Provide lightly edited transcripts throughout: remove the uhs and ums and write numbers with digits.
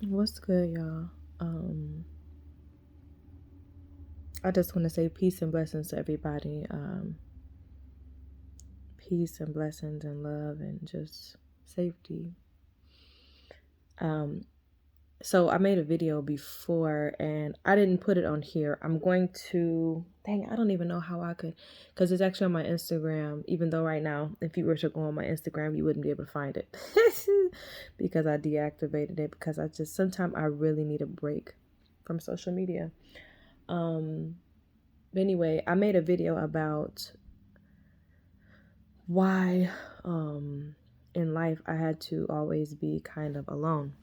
What's good, y'all? I just want to say peace and blessings to everybody. Peace and blessings and love and just safety. So I made a video before and I didn't put it on here. I'm going to, dang, I don't even know how I could, because it's actually on my Instagram, even though right now, if you were to go on my Instagram, you wouldn't be able to find it because I deactivated it because sometimes I really need a break from social media. But anyway, I made a video about why in life I had to always be kind of alone.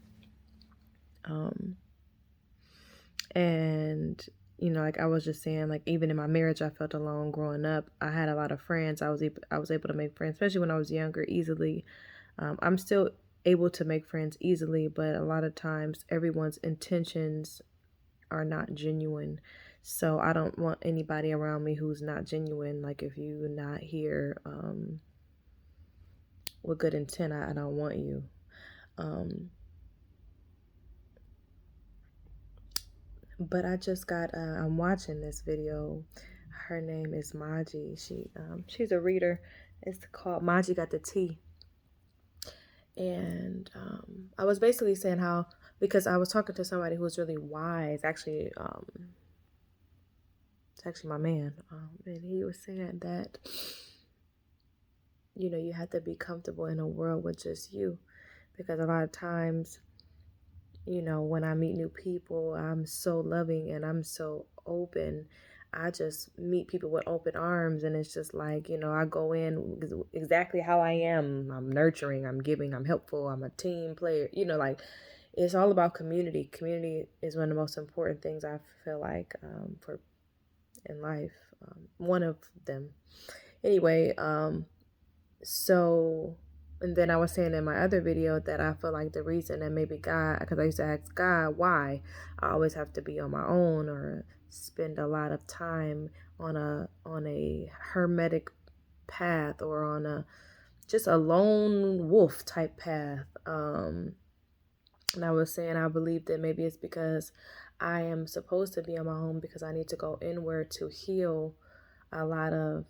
And like I was just saying, like even in my marriage I felt alone growing up. I had a lot of friends. I was able to make friends, especially when I was younger, easily. I'm still able to make friends easily, but a lot of times everyone's intentions are not genuine. So I don't want anybody around me who's not genuine. Like if you're not here with good intent, I don't want you. But I just got I'm watching this video. Her name is Maji. She's a reader. It's called Maji Got the Tea. And I was basically saying how, because I was talking to somebody who was really wise, actually it's actually my man, and he was saying that you have to be comfortable in a world with just you, because a lot of times when I meet new people, I'm so loving and I'm so open. I just meet people with open arms, and it's just like, I go in exactly how I am. I'm nurturing, I'm giving, I'm helpful, I'm a team player, like it's all about community. Community is one of the most important things I feel like for in life. One of them. Anyway, so, and then I was saying in my other video that I feel like the reason that maybe God, because I used to ask God why I always have to be on my own or spend a lot of time on a hermetic path or on just a lone wolf type path. And I was saying I believe that maybe it's because I am supposed to be on my own because I need to go inward to heal a lot of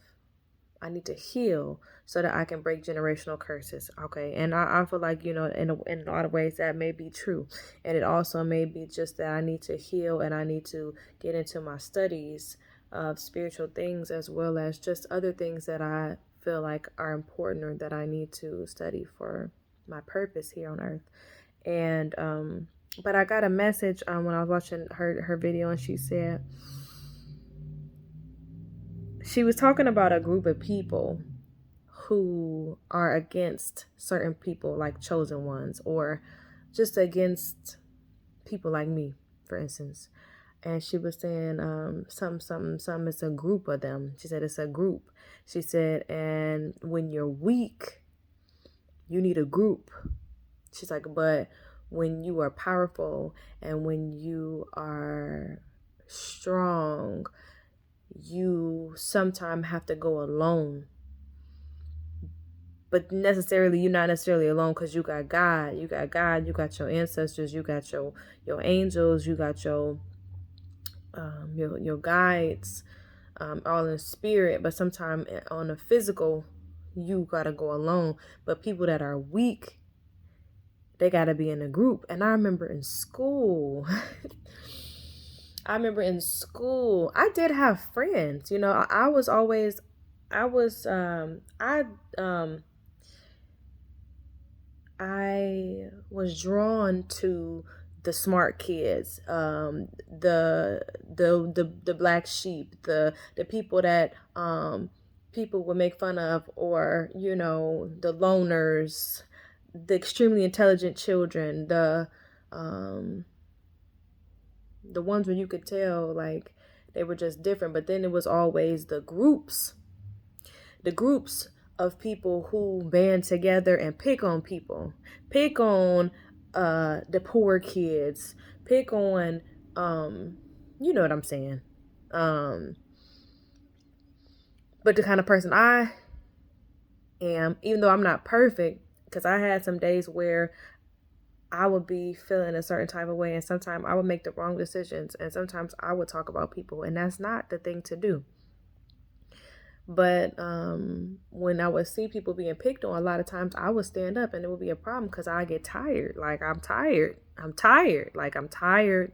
I need to heal so that I can break generational curses. Okay. And I feel like, in a lot of ways that may be true. And it also may be just that I need to heal and I need to get into my studies of spiritual things, as well as just other things that I feel like are important or that I need to study for my purpose here on earth. And, but I got a message when I was watching her video, and she was talking about a group of people who are against certain people, like chosen ones, or just against people like me, for instance. And she was saying some it's a group of them. She said it's a group. She said, and when you're weak, you need a group. She's like, but when you are powerful and when you are strong, you sometimes have to go alone. But necessarily, you're not necessarily alone, because you got God. You got God. You got your ancestors. You got your angels. You got your guides, all in spirit. But sometimes on the physical, you gotta go alone. But people that are weak, they gotta be in a group. And I remember in school. I did have friends. I was always, I was, I was drawn to the smart kids, the black sheep, the people that people would make fun of, or the loners, the extremely intelligent children, the ones where you could tell like they were just different. But then it was always the groups of people who band together and pick on people, pick on the poor kids, pick on you know what I'm saying. But the kind of person I am, even though I'm not perfect, because I had some days where I would be feeling a certain type of way, and sometimes I would make the wrong decisions, and sometimes I would talk about people, and that's not the thing to do. But when I would see people being picked on, a lot of times I would stand up, and it would be a problem because I get tired. Like, I'm tired. Like, I'm tired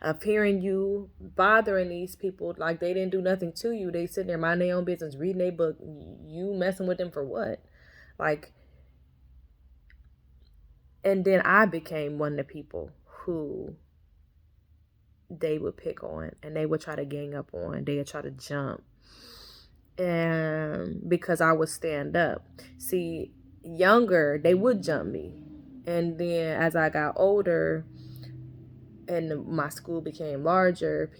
of hearing you bothering these people like they didn't do nothing to you. They sitting there minding their own business, reading their book. You messing with them for what? Like, and then I became one of the people who they would pick on, and they would try to gang up on. They would try to jump. And because I would stand up. See, younger, they would jump me. And then as I got older and my school became larger,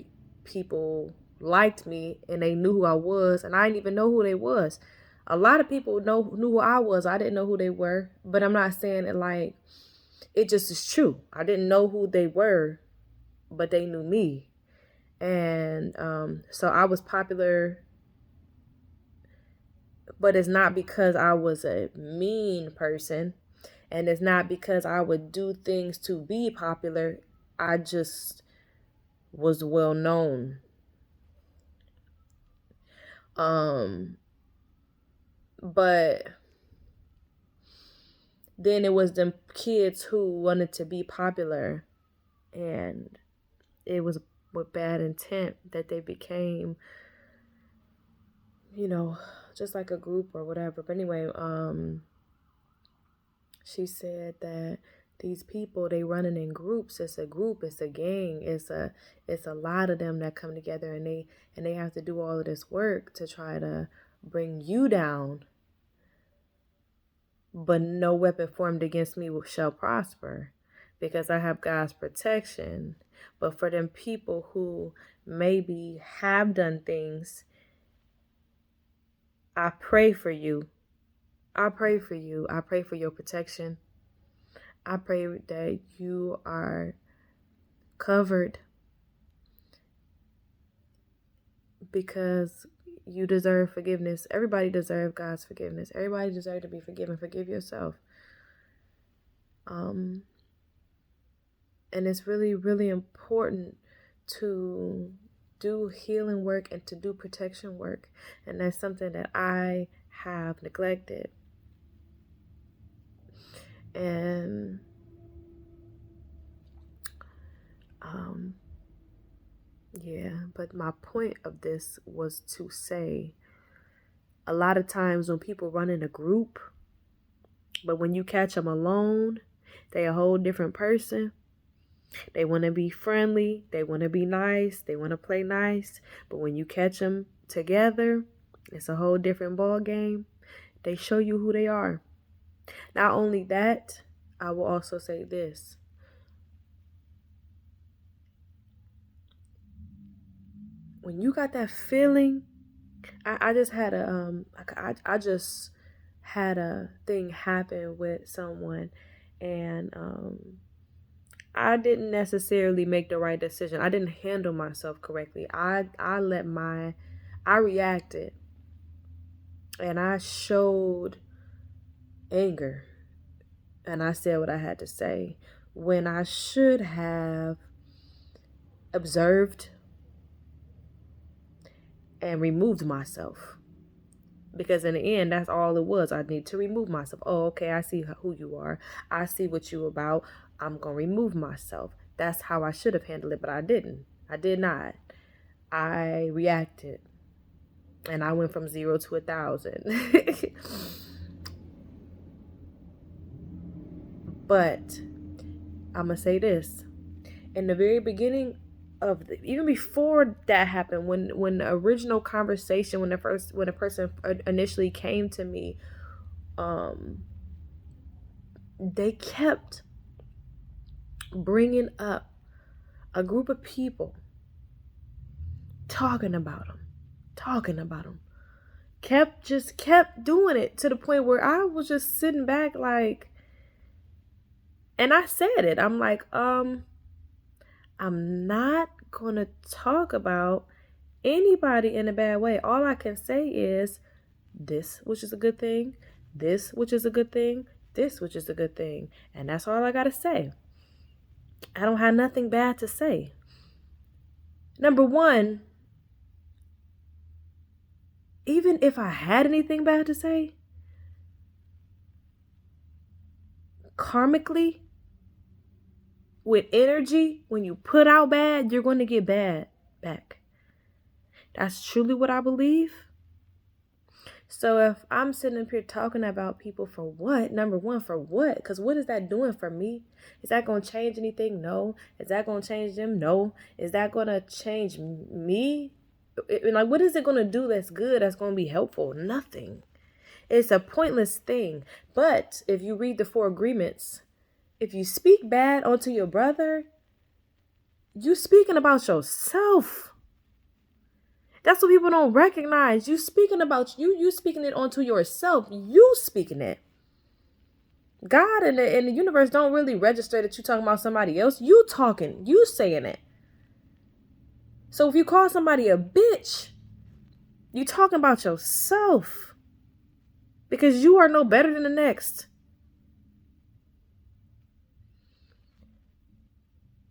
people liked me and they knew who I was, and I didn't even know who they was. A lot of people knew who I was. I didn't know who they were, but I'm not saying it like it just is true. I didn't know who they were, but they knew me. And so I was popular, but it's not because I was a mean person, and it's not because I would do things to be popular. I just was well known. But then it was them kids who wanted to be popular, and it was with bad intent that they became, just like a group or whatever. But anyway, she said that these people, they running in groups. It's a group, it's a gang, it's a lot of them that come together, and they have to do all of this work to try to bring you down. But no weapon formed against me shall prosper, because I have God's protection. But for them people who maybe have done things, I pray for you. I pray for you. I pray for your protection. I pray that you are covered, because you deserve forgiveness. Everybody deserves God's forgiveness. Everybody deserves to be forgiven. Forgive yourself. And it's really, really important to do healing work and to do protection work. And that's something that I have neglected. And but my point of this was to say, a lot of times when people run in a group, but when you catch them alone, they a whole different person. They want to be friendly, they want to be nice, they want to play nice, but when you catch them together, it's a whole different ball game. They show you who they are. Not only that, I will also say this. When you got that feeling, I just had I just had a thing happen with someone, and I didn't necessarily make the right decision. I didn't handle myself correctly. I reacted, and I showed anger, and I said what I had to say when I should have observed and removed myself. Because in the end, that's all it was. I need to remove myself. Oh, okay, I see who you are. I see what you about. I'm going to remove myself. That's how I should have handled it, but I didn't. I did not. I reacted. And I went from 0 to 1,000. But I'm going to say this. In the very beginning of even before that happened, when the original conversation, when a person initially came to me, they kept bringing up a group of people, talking about them, kept doing it, to the point where I was just sitting back like, and I said it, I'm like, I'm not gonna talk about anybody in a bad way. All I can say is this, which is a good thing, this, which is a good thing, this, which is a good thing. And that's all I got to say. I don't have nothing bad to say. Number one, even if I had anything bad to say, karmically, with energy, when you put out bad, you're going to get bad back. That's truly what I believe. So if I'm sitting up here talking about people for what? Number one, for what? Because what is that doing for me? Is that going to change anything? No. Is that going to change them? No. Is that going to change me? Like, what is it going to do that's good, that's going to be helpful? Nothing. It's a pointless thing. But if you read the 4 agreements, if you speak bad onto your brother, you speaking about yourself. That's what people don't recognize. You speaking about you speaking it onto yourself. You speaking it. God and the universe don't really register that you talking about somebody else. You talking. You saying it. So if you call somebody a bitch, you talking about yourself. Because you are no better than the next.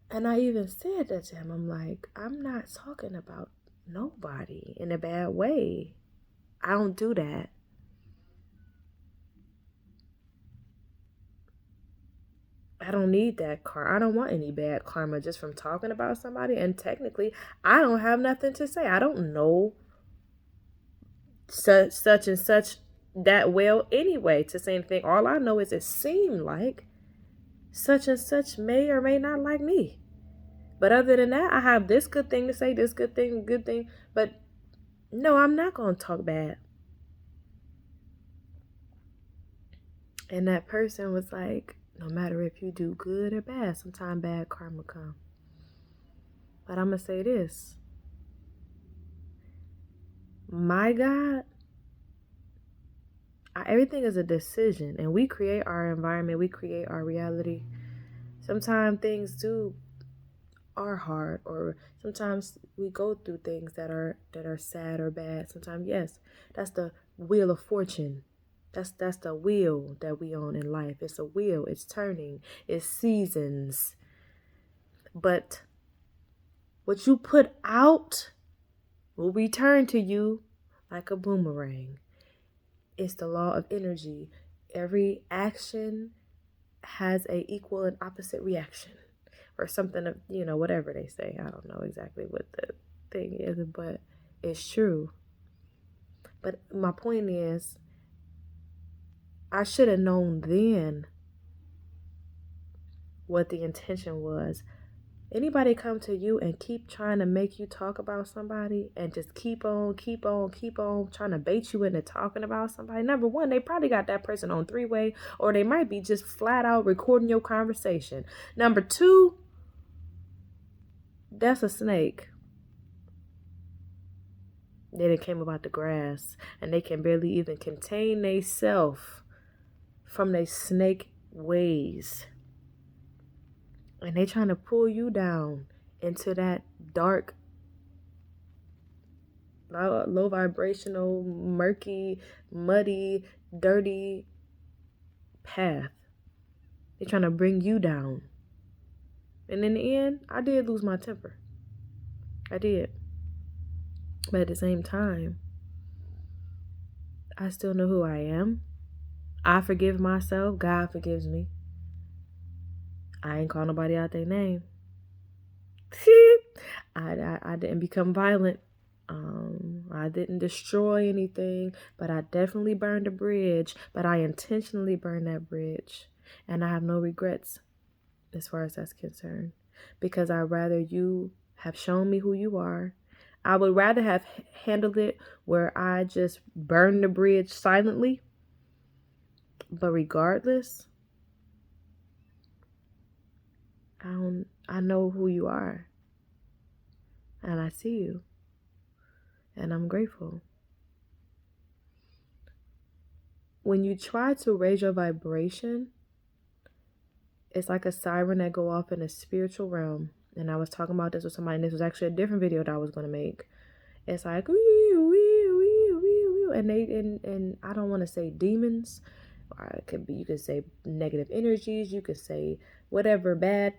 And I even said that to him. I'm like, I'm not talking about nobody in a bad way. I don't do that. I don't need that I don't want any bad karma just from talking about somebody. And technically, I don't have nothing to say. I don't know such and such that well anyway to say anything. All I know is it seemed like such and such may or may not like me. But other than that, I have this good thing to say, this good thing. But no, I'm not going to talk bad. And that person was like, no matter if you do good or bad, sometimes bad karma come. But I'm going to say this. My God, everything is a decision. And we create our environment. We create our reality. Sometimes things are hard, or sometimes we go through things that are sad or bad. Sometimes, yes, that's the wheel of fortune. That's the wheel that we own in life. It's a wheel. It's turning. It's seasons. But what you put out will return to you like a boomerang. It's the law of energy. Every action has a equal and opposite reaction. Or something of, whatever they say. I don't know exactly what the thing is, but it's true. But my point is, I should have known then what the intention was. Anybody come to you and keep trying to make you talk about somebody and just keep on trying to bait you into talking about somebody. Number one, they probably got that person on 3-way, or they might be just flat out recording your conversation. Number two, that's a snake. They done came about the grass, and they can barely even contain themselves from their snake ways. And they trying to pull you down into that dark, low vibrational, murky, muddy, dirty path. They trying to bring you down. And in the end, I did lose my temper. I did. But at the same time, I still know who I am. I forgive myself. God forgives me. I ain't call nobody out their name. I didn't become violent. I didn't destroy anything, but I definitely burned a bridge. But I intentionally burned that bridge. And I have no regrets as far as that's concerned. Because I'd rather you have shown me who you are. I would rather have handled it where I just burned the bridge silently. But regardless, I know who you are. And I see you. And I'm grateful. When you try to raise your vibration, it's like a siren that go off in a spiritual realm. And I was talking about this with somebody, and this was actually a different video that I was going to make. It's like, wee, wee, wee, wee, wee. And I don't want to say demons, It could be, you could say negative energies, you could say whatever, bad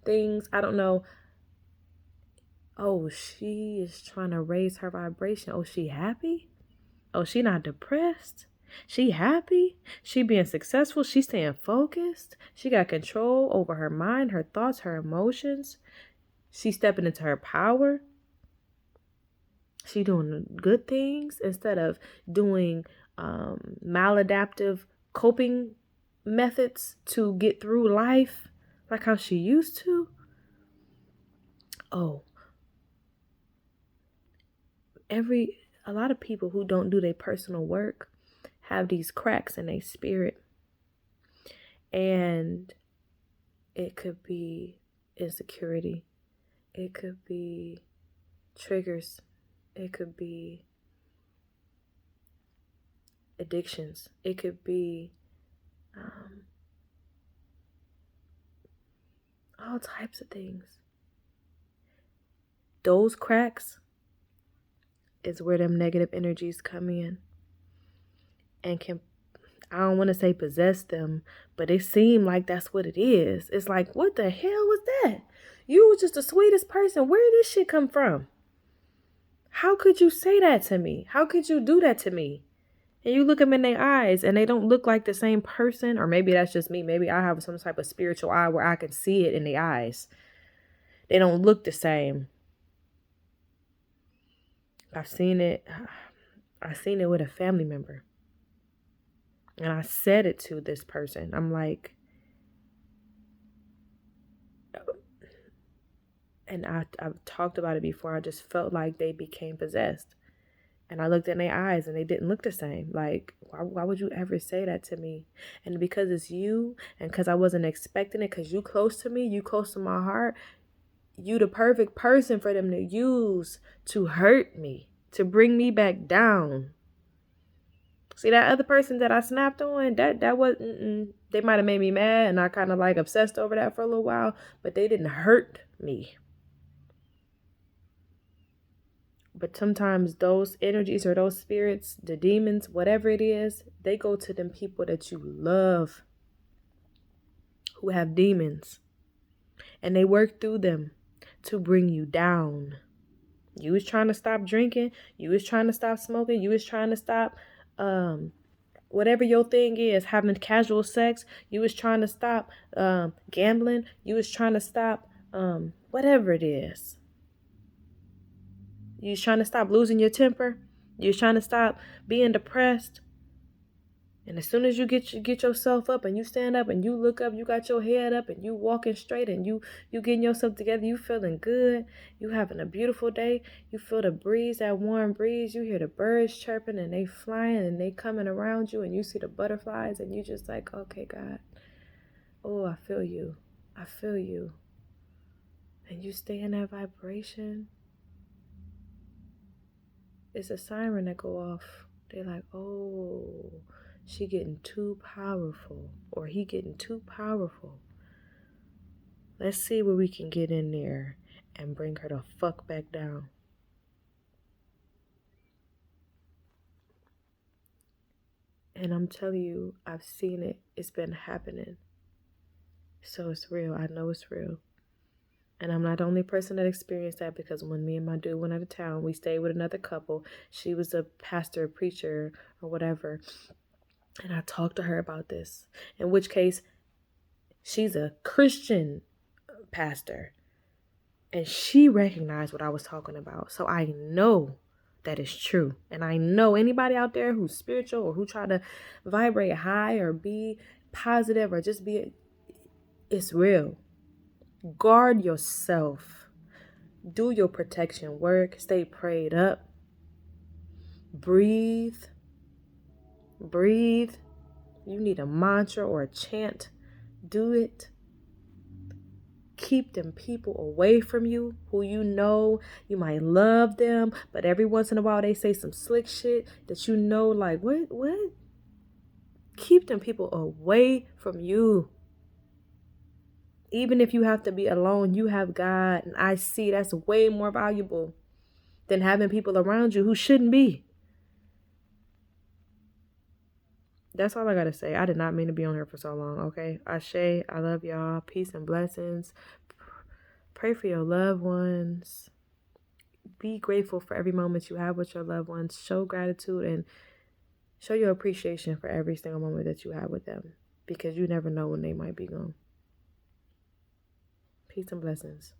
things. I don't know. Oh, she is trying to raise her vibration. Oh, she happy? Oh, she not depressed? She happy? She being successful? She staying focused? She got control over her mind, her thoughts, her emotions? She stepping into her power? She doing good things instead of doing maladaptive coping methods to get through life like how she used to? Oh, a lot of people who don't do their personal work have these cracks in their spirit. And it could be insecurity. It could be triggers. It could be addictions. It could be all types of things. Those cracks is where them negative energies come in and can, I don't want to say possess them, but it seems like that's what it is. It's like, what the hell was that? You were just the sweetest person. Where did this shit come from? How could you say that to me? How could you do that to me? And you look them in their eyes and they don't look like the same person. Or maybe that's just me. Maybe I have some type of spiritual eye where I can see it in the eyes. They don't look the same. I've seen it with a family member. And I said it to this person. I'm like, and I've talked about it before. I just felt like they became possessed. And I looked in their eyes and they didn't look the same. Like, why would you ever say that to me? And because it's you, and because I wasn't expecting it, because you close to me, you close to my heart, you the perfect person for them to use to hurt me, to bring me back down. See, that other person that I snapped on, that was, they might have made me mad, and I kind of like obsessed over that for a little while, but they didn't hurt me. But sometimes those energies or those spirits, the demons, whatever it is, they go to them people that you love who have demons. And they work through them to bring you down. You was trying to stop drinking. You was trying to stop smoking. You was trying to stop whatever your thing is, having casual sex. You was trying to stop gambling. You was trying to stop whatever it is. You was trying to stop losing your temper. You was trying to stop being depressed. And as soon as you get yourself up and you stand up and you look up, you got your head up and you walking straight and you getting yourself together, you feeling good, you having a beautiful day, you feel the breeze, that warm breeze, you hear the birds chirping and they flying and they coming around you and you see the butterflies and you just like, okay, God, oh, I feel you. I feel you. And you stay in that vibration. It's a siren that go off. They're like, oh, she getting too powerful, or he getting too powerful. Let's see where we can get in there and bring her the fuck back down. And I'm telling you, I've seen it. It's been happening. So it's real. I know it's real. And I'm not the only person that experienced that, because when me and my dude went out of town, we stayed with another couple. She was a pastor, a preacher, or whatever. And I talked to her about this, in which case she's a Christian pastor. And she recognized what I was talking about. So I know that is true. And I know anybody out there who's spiritual or who try to vibrate high or be positive or just be, it's real. Guard yourself. Do your protection work. Stay prayed up. Breathe. Breathe. You need a mantra or a chant. Do it. Keep them people away from you who you know you might love them, but every once in a while they say some slick shit that you know, like, what? Keep them people away from you. Even if you have to be alone, you have God, and I see that's way more valuable than having people around you who shouldn't be. That's all I gotta say. I did not mean to be on here for so long, okay? Ashe, I love y'all. Peace and blessings. Pray for your loved ones. Be grateful for every moment you have with your loved ones. Show gratitude and show your appreciation for every single moment that you have with them, because you never know when they might be gone. Peace and blessings.